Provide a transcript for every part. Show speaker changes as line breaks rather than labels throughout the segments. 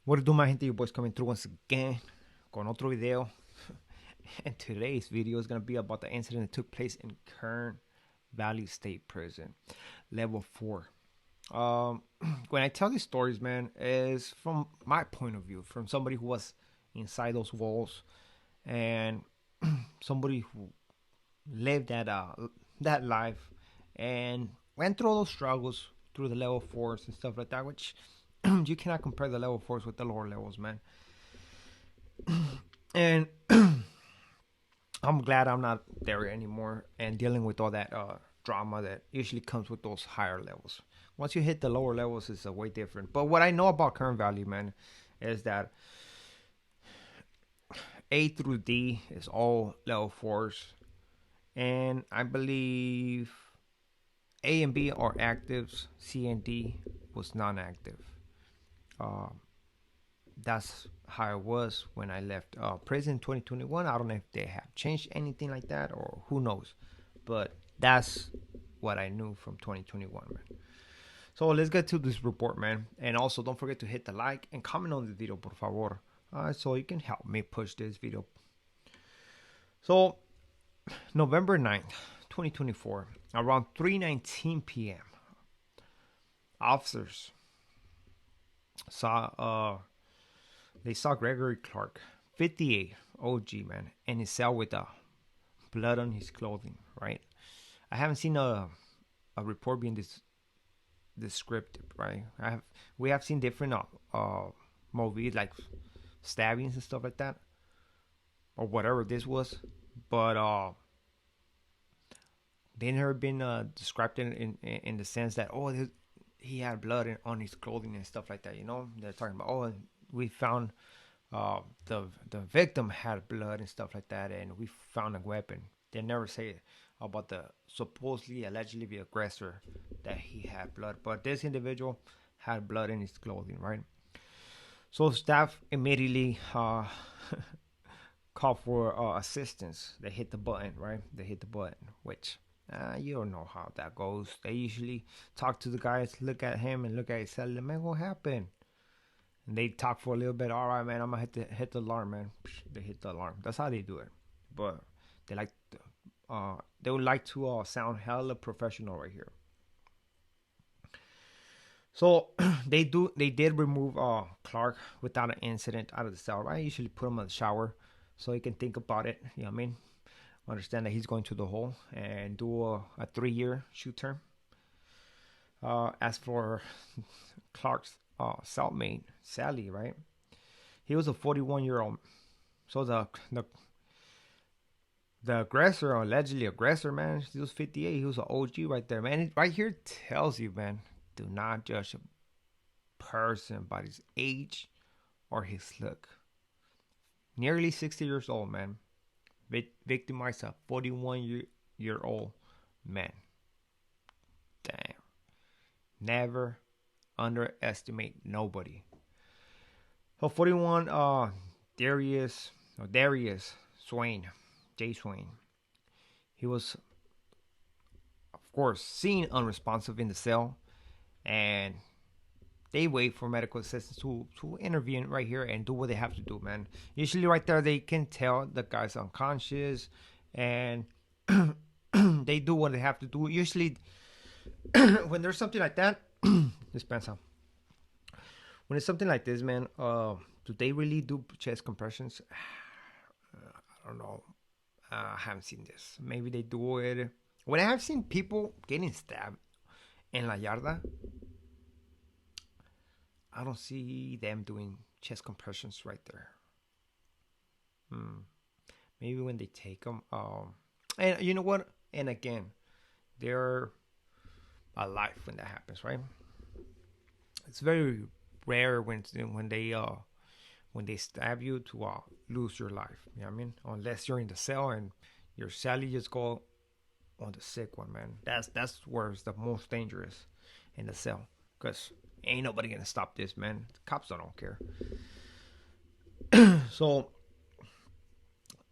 What to do, my gente? Your boys coming through once again con otro video. And today's video is going to be about the incident that took place in Kern Valley State Prison, level 4. Um, when I tell these stories, man, is from my point of view, from somebody who was inside those walls and somebody who lived that life and went through those struggles through the level 4s and stuff like that, which you cannot compare the level 4s with the lower levels, man. And I'm glad I'm not there anymore and dealing with all that drama that usually comes with those higher levels. Once you hit the lower levels, it's a way different. But what I know about Kern Valley, man, is that A through D is all level 4s. And I believe A and B are actives, C and D was non active. Uh, that's how it was when I left prison 2021. I don't know if they have changed anything like that or who knows, but that's what I knew from 2021, man. So let's get to this report, man. And also don't forget to hit the like and comment on the video, por favor, so you can help me push this video. So November 9th, 2024, around 3:19 p.m., officers saw they saw Gregory Clark, 58, OG, man, in his cell with blood on his clothing, right? I haven't seen a report being descriptive, right? We have seen different movies like stabbings and stuff like that, or whatever this was, but they never been described in the sense that he had blood on his clothing and stuff like that. You know, they're talking about we found the victim had blood and stuff like that, and we found a weapon. They never say about the supposedly allegedly the aggressor that he had blood, but this individual had blood in his clothing, right? So staff immediately called for assistance. They hit the button, right? They hit the button, which you don't know how that goes. They usually talk to the guys, look at him, and look at his cell. Man, what happened? And they talk for a little bit. All right, man, I'm gonna hit the alarm, man. They hit the alarm. That's how they do it. But they like they would like to sound hella professional right here. So they did remove Clark without an incident out of the cell. Right? I usually put him in the shower so he can think about it. You know what I mean? Understand that he's going to the hole and do a 3-year shoot term. As for Clark's cellmate, Sally, right? He was a 41-year-old. So the aggressor, or allegedly aggressor, man, he was 58. He was an OG right there, man. It right here tells you, man, do not judge a person by his age or his look. Nearly 60 years old, man. Victimized a 41-year-old man. Damn. Never underestimate nobody. So 41, Darius Swain, Jay Swain. He was, of course, seen unresponsive in the cell, and they wait for medical assistants to intervene right here and do what they have to do, man. Usually, right there, they can tell the guy's unconscious, and they do what they have to do. Usually, when there's something like that, dispensa. When it's something like this, man, do they really do chest compressions? I don't know. I haven't seen this. Maybe they do it. When I have seen people getting stabbed in La Yarda, I don't see them doing chest compressions right there. Maybe when they take them. And you know what? And again, they're alive when that happens, right? It's very rare when they stab you to lose your life. You know what I mean? Unless you're in the cell and your Sally just go on the sick one, man. That's where it's the most dangerous, in the cell, because ain't nobody gonna stop this, man. The cops don't care. So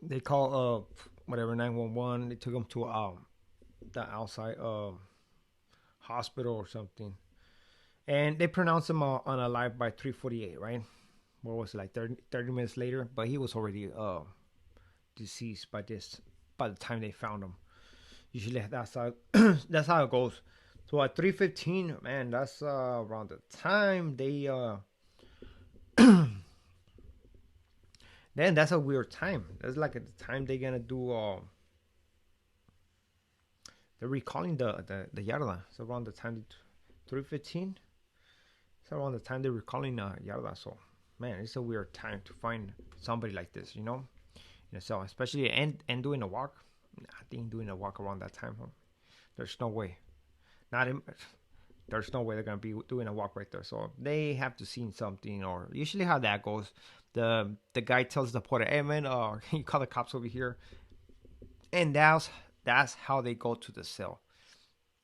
they call whatever 911. They took him to the outside hospital or something, and they pronounced him unalive by 3:48, right? what was it, like 30 minutes later, but he was already deceased by the time they found him. Usually that's how that's how it goes. So at 3:15, man, that's around the time they then that's a weird time. That's like at the time they're gonna do they're recalling the yarda. So around the time 3:15, so around the time they're recalling yarda. So man, it's a weird time to find somebody like this, you know. So especially and doing a walk. I think doing a walk around that time, huh? There's no way. Not in, there's no way they're gonna be doing a walk right there. So they have to see something, or usually how that goes. The guy tells the porter, "Hey man, you call the cops over here," and that's how they go to the cell.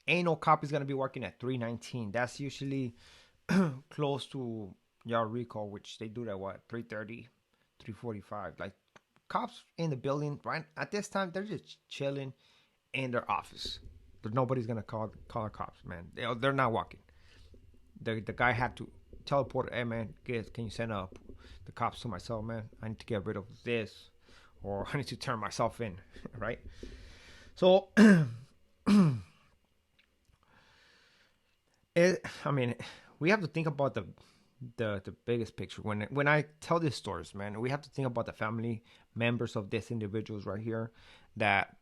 Ain't no cop is gonna be working at 3:19. That's usually close to your recall, which they do at what 3:30, 3:45. Like cops in the building right at this time, they're just chilling in their office. But nobody's gonna call the cops, man. They're not walking. The guy had to teleport. Hey man, can you send up the cops to myself, man? I need to get rid of this, or I need to turn myself in, right? So, I mean, we have to think about the biggest picture when I tell these stories, man. We have to think about the family members of these individuals right here that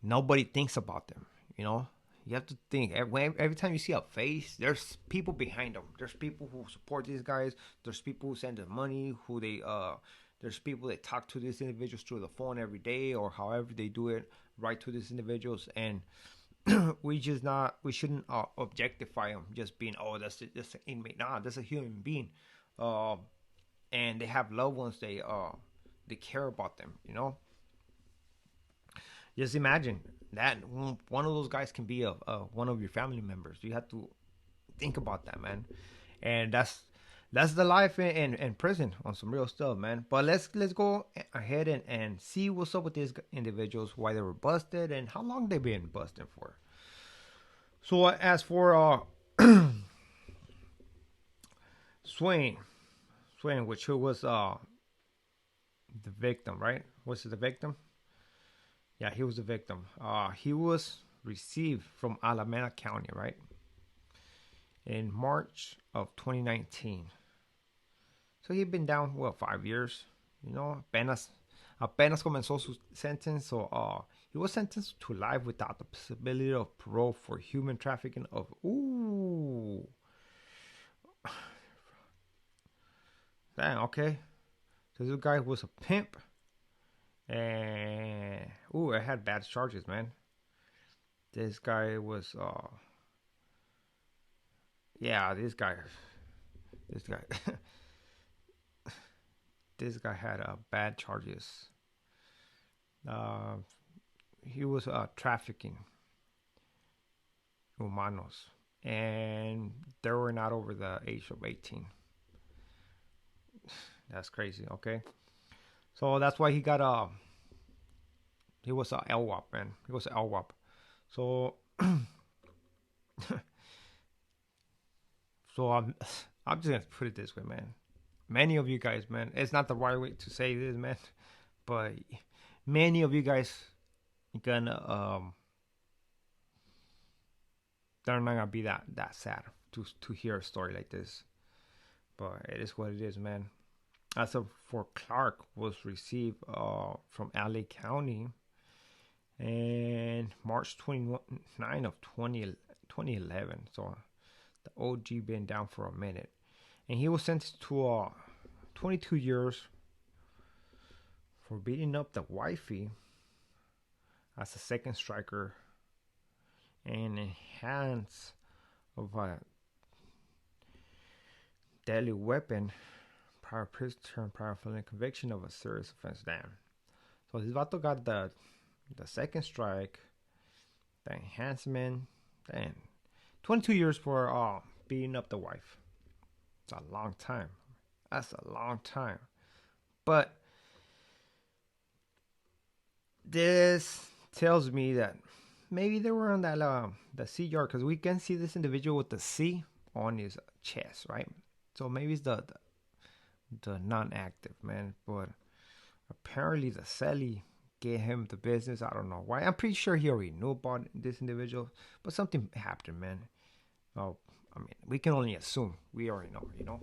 nobody thinks about them. You know, you have to think every time you see a face, there's people behind them. There's people who support these guys. There's people who send them money. There's people that talk to these individuals through the phone every day or however they do it, right to these individuals. And we shouldn't objectify them just being that's an inmate. Nah, that's a human being, uh, and they have loved ones. They care about them. You know, just imagine that one of those guys can be a one of your family members. You have to think about that, man. And that's the life in prison on some real stuff, man. But let's go ahead and see what's up with these individuals, why they were busted, and how long they've been busted for. So as for Swain, which who was the victim, right? Was it the victim? Yeah, he was the victim. He was received from Alameda County, right? In March of 2019. So he'd been down, 5 years. You know, apenas comenzó su sentence. So he was sentenced to life without the possibility of parole for human trafficking of, damn, okay. So this guy was a pimp. And, it had bad charges, man. This guy was, yeah, this guy, this guy had bad charges. He was trafficking humanos, and they were not over the age of 18. That's crazy. Okay, so that's why he got he was a LWAP, man. He was a LWAP. So so I'm just gonna put it this way, man. Many of you guys, man, it's not the right way to say this, man, but many of you guys gonna they're not gonna be that sad to hear a story like this. But it is what it is, man. As of for Clark was received from LA County and March 29 of 2011. So the OG been down for a minute. And he was sentenced to 22 years for beating up the wifey as a second striker and enhance of a deadly weapon, prior prison term, prior felony conviction of a serious offense. Damn. So this vato got the second strike, the enhancement, and 22 years for beating up the wife. It's a long time. That's a long time. But this tells me that maybe they were on that the C yard, because we can see this individual with the C on his chest, right? So maybe it's the non-active, man. But apparently the Celly gave him the business. I don't know why. I'm pretty sure he already knew about this individual, but something happened, man. Oh, I mean, we can only assume. We already know, you know.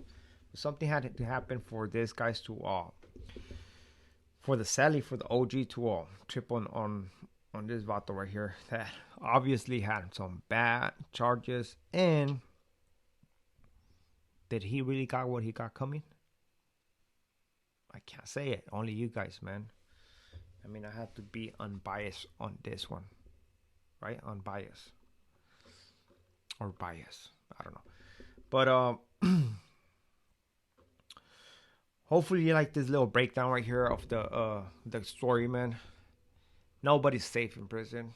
Something had to happen for these guys to for the Sally, for the OG to trip on this vato right here that obviously had some bad charges. And did he really got what he got coming? I can't say it. Only you guys, man. I mean, I have to be unbiased on this one, right? Unbiased or bias. I don't know. But hopefully you like this little breakdown right here of the story, man. Nobody's safe in prison,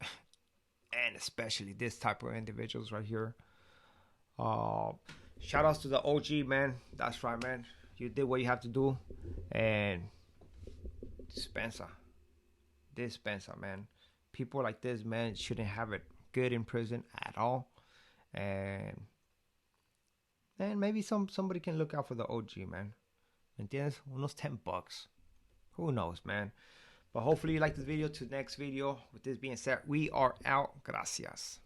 and especially this type of individuals right here. Uh, Shout outs to the OG, man. That's right, man. You did what you have to do, and dispensa, man. People like this, man, shouldn't have it good in prison at all, and maybe somebody can look out for the OG, man. ¿Entiendes? Unos $10. Who knows, man? But hopefully you like this video. To the next video. With this being said, we are out. Gracias.